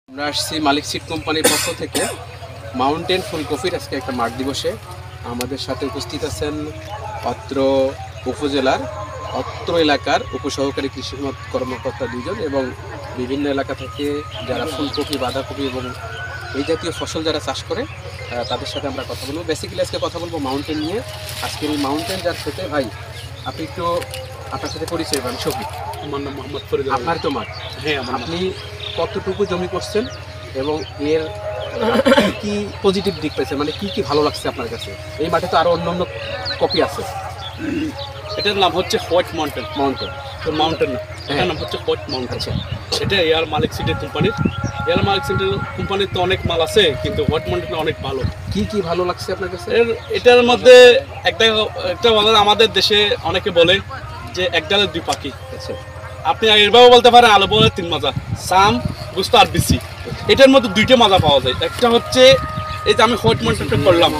আমরা আসছি মালিক সিড কোম্পানির পক্ষ থেকে মাউন্টেন ফুলকপির আজকে একটা মাঠ দিবসে। আমাদের সাথে উপস্থিত আছেন অত্র উপজেলার অত্র এলাকার উপসহকারী কৃষি কর্মকর্তা দুজন এবং বিভিন্ন এলাকা থেকে যারা ফুলকপি, বাঁধাকপি এবং এই জাতীয় ফসল যারা চাষ করে তাদের সাথে আমরা কথা বলবো। বেসিক্যালি আজকে কথা বলবো মাউন্টেন নিয়ে। আজকের এই মাউন্টেন যার সাথে ভাই আপনি একটু আপনার সাথে পরিচয় পান। শফিক, আমার নাম মোহাম্মদ ফরিদ। আপনার তো মাঠ, হ্যাঁ, আপনি কতটুকু জমি করছেন এবং এর কি পজিটিভ দিক পেয়েছে, মানে কি কি ভালো লাগছে আপনার কাছে? এই মাঠে তো আরো অন্যান্য কপি আছে। এটার নাম হচ্ছে হোয়াইট মাউন্টেন। তো মাউন্টেন না, এটার নাম হচ্ছে হোয়াইট মাউন্টেন। আচ্ছা, এটা এয়ার মালিক সিডের কোম্পানির। এয়ার মালিক সিডের কোম্পানির তো অনেক মাল আছে, কিন্তু হোয়াইট মাউন্টেন অনেক ভালো। কি কি ভালো লাগছে আপনার কাছে? এটার মধ্যে একটা আমাদের দেশে অনেকে বলে যে এক ডালে দুই পাখি। আচ্ছা, আপনি এরভাবে বলতে পারেন আলো বলে তিন মাজা, সাম গুস্ত আর বিসি। এটার মধ্যে দুইটা মাজা পাওয়া যায়। একটা হচ্ছে এই যে আমি হোয়াইট মাউন্টেনটা করলাম,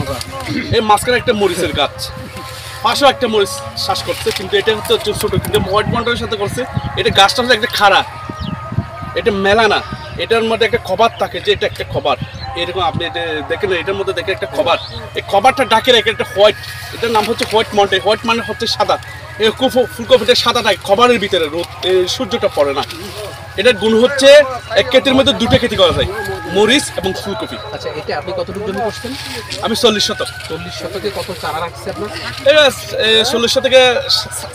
এই মাঝখানে একটা মরিচের গাছ, পাশেও একটা মরিচ শ্বাস করছে, কিন্তু এটা হচ্ছে ছোটো। কিন্তু হোয়াইট মাউন্টেনের সাথে করছে এটা গাছটা হচ্ছে একটা খাড়া, এটা মেলা না। এটার মধ্যে একটা খবর থাকে যে এটা একটা খবর, এরকম আপনি দেখেন এটার মধ্যে দেখে একটা খবর, এই খবরটা ডাকে রেখে একটা হোয়াইট, এটার নাম হচ্ছে হোয়াইট মাউন্টেন। হোয়াইট মানে হচ্ছে সাদা, এই ফুলকপিটা সাদা নাই, খবরের ভিতরে রোদ সূর্যটা পড়ে না। এটার গুণ হচ্ছে এক ক্ষেতের মধ্যে দুটো খেতি করা যায়, মরিচ এবং ফুলকপি। আচ্ছা, এটা আপনি কতটুকু জমি করছেন? আমি 40 শতক। 40 শতকে কত চারা রাখছে আপনার? এটা 40 শতকে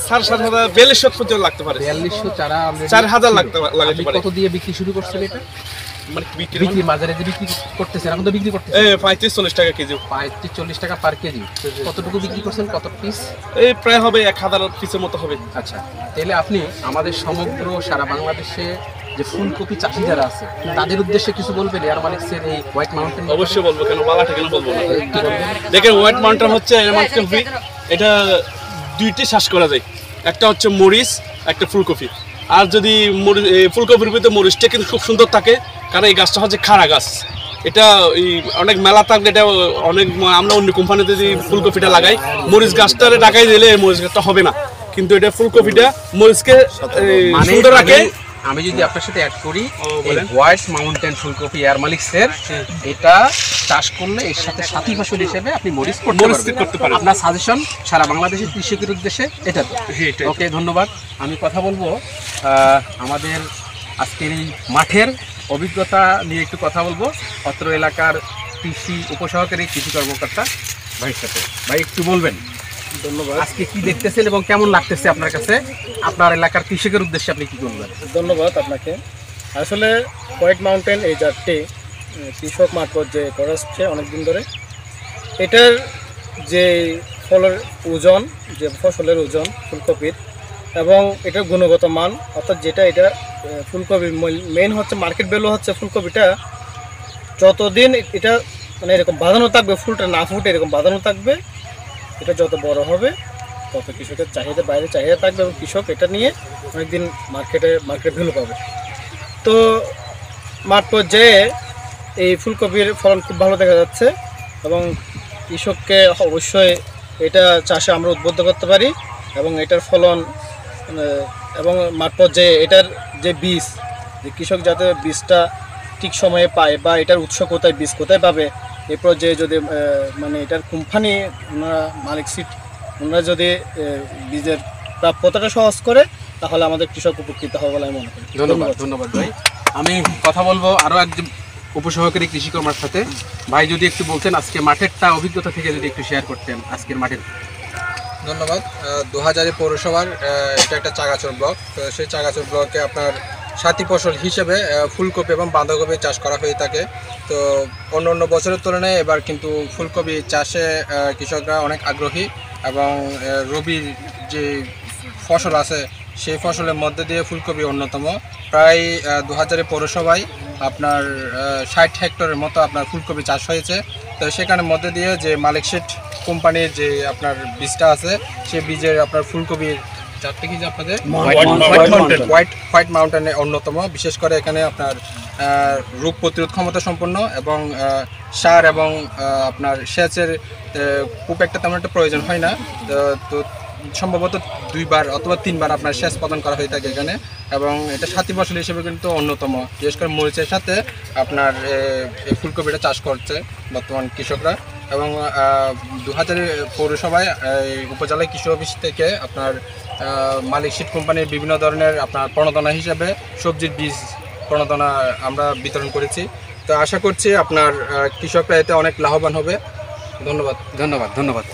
7,500 4200 পর্যন্ত লাগতে পারে। 4200 চারা 4000 লাগাতে পারে। কত দিয়ে বিক্রি শুরু করছেন এটা? মানে বিক্রি বাজারে যে বিক্রি করতেছেন, এখন তো বিক্রি করতেছেন 35-40 টাকা কেজি। 35-40 টাকা পার কেজি। কতটুকু বিক্রি করছেন, কত পিস? এই প্রায় হবে 1000 পিসের মতো হবে। আচ্ছা, তাহলে আপনি আমাদের সমগ্র সারা বাংলাদেশে যে ফুলকপি চাষি যারা আছে তাদের উদ্দেশ্যে কিছু বলবেন এয়ার মালিক্সের এই হোয়াইট মাউন্টেন? অবশ্যই বলবো, কেন বালাটা কেন বলবো না। দেখেন হোয়াইট মাউন্টেন হচ্ছে এটা দুইটি চাষ করা যায়, একটা হচ্ছে মরিচ, একটা ফুলকপি। আর যদি ফুলকপির ভিতরে মরিচটা কিন্তু খুব সুন্দর থাকে, কারণ এই গাছটা হচ্ছে খাড়া গাছ। এটা অনেক মেলা থাকলে এটা অনেক, আমরা অন্য কোম্পানিতে যদি ফুলকপিটা লাগাই, মরিচ গাছটারে ডাকাই দিলে মরিচ গাছটা হবে না, কিন্তু এটা ফুলকপিটা মরিচকে সুন্দর রাখে। আমি যদি আপনার সাথে অ্যাড করি, এই হোয়াইট মাউন্টেন ফুলকপি এয়ার মালিক্সের, এটা চাষ করলে এর সাথে সাথী ফসল হিসেবে আপনি মরিচ করতে পারেন। আপনার সাজেশন সারা বাংলাদেশের কৃষকের উদ্দেশ্যে এটা তো? ওকে, ধন্যবাদ। আমি কথা বলবো আমাদের আজকের এই মাঠের অভিজ্ঞতা নিয়ে একটু কথা বলবো অত্র এলাকার কৃষি উপসহকারী কৃষি কর্মকর্তা ভাইয়ের সাথে। ভাই, একটু বলবেন ধন্যবাদ। আজকে কি দেখতেছেন এবং কেমন লাগতেছে আপনার কাছে? আপনার এলাকার কৃষকের উদ্দেশ্যে আপনি কি বলবেন? ধন্যবাদ আপনাকে। আসলে হোয়াইট মাউন্টেন এই জাতটি কৃষক মাঠ পর্যায়ে করা হচ্ছে অনেকদিন ধরে। এটার যে ফলের ওজন, যে ফসলের ওজন ফুলকপির, এবং এটার গুণগত মান, অর্থাৎ যেটা এটা ফুলকপির মেইন হচ্ছে মার্কেট ভ্যালু হচ্ছে ফুলকপিটা যতদিন এটা মানে এরকম বাঁধানো থাকবে, ফুলটা না ফুটে এরকম বাঁধানো থাকবে, এটা যত বড় হবে তত কৃষকের চাহিদা, বাইরে চাহিদা থাকবে এবং কৃষক এটা নিয়ে অনেকদিন মার্কেট ভ্যালু পাবে। তো মাঠ পর্যায়ে এই ফুলকপির ফলন খুব ভালো দেখা যাচ্ছে এবং কৃষককে অবশ্যই এটা চাষে আমরা উদ্বুদ্ধ করতে পারি এবং এটার ফলন এবং মাঠ পর্যায়ে এটার যে বীজ, যে কৃষক যাতে বীজটা ঠিক সময়ে পায় বা এটার উৎস কোথায়, বীজ কোথায় পাবে, এই পর্যায়ে যদি মানে এটার কোম্পানি ওনারা মালিক সিড ওনারা যদি বীজের প্রাপ্যতাটা সহজ করে, তাহলে আমাদের কৃষক উপকৃত হবে বলে আমি মনে করি। ধন্যবাদ ভাই। আমি কথা বলবো আরও একজন উপসহকারী কৃষি কর্মার সাথে। ভাই, যদি একটু বলতেন আজকে মাঠেরটা অভিজ্ঞতা থেকে যদি একটু শেয়ার করতেন আজকের মাঠের। ধন্যবাদ। 2000 পৌরসভার এটা একটা চাগাচর ব্লক। তো সেই চাগাচর ব্লকে আপনার সাথী ফসল হিসেবে ফুলকপি এবং বাঁধাকপি চাষ করা হয়ে থাকে। তো অন্য বছরের তুলনায় এবার কিন্তু ফুলকপি চাষে কৃষকরা অনেক আগ্রহী এবং রবির যে ফসল আছে সেই ফসলের মধ্যে দিয়ে ফুলকপি অন্যতম। প্রায় 2000 পৌরসভায় আপনার 60 হেক্টরের মতো আপনার ফুলকপি চাষ হয়েছে। তো সেখানের মধ্যে দিয়ে যে মালিক সিড কোম্পানির যে আপনার বীজটা আছে, সেই বীজের আপনার ফুলকপির চারটে কি যে আপনাদের হোয়াইট মাউন্টেনে অন্যতম। বিশেষ করে এখানে আপনার রোগ প্রতিরোধ ক্ষমতা সম্পন্ন এবং সার এবং আপনার সেচের খুব একটা তেমন একটা প্রয়োজন হয় না। তো সম্ভবত 2 বার অথবা 3 বার আপনার সেচ প্রদান করা হয়ে থাকে এখানে, এবং এটা সাথী ফসল হিসেবে কিন্তু অন্যতম। বিশেষ করে মরিচের সাথে আপনার এই ফুলকপিটা চাষ করছে বর্তমান কৃষকরা। এবং 2000 পৌরসভায় উপজেলা কৃষি অফিস থেকে আপনার মালিক সিড কোম্পানির বিভিন্ন ধরনের আপনার প্রণোদনা হিসেবে সবজির বীজ প্রণোদনা আমরা বিতরণ করেছি। তো আশা করছি আপনার কৃষকরা এতে অনেক লাভবান হবে। ধন্যবাদ। ধন্যবাদ।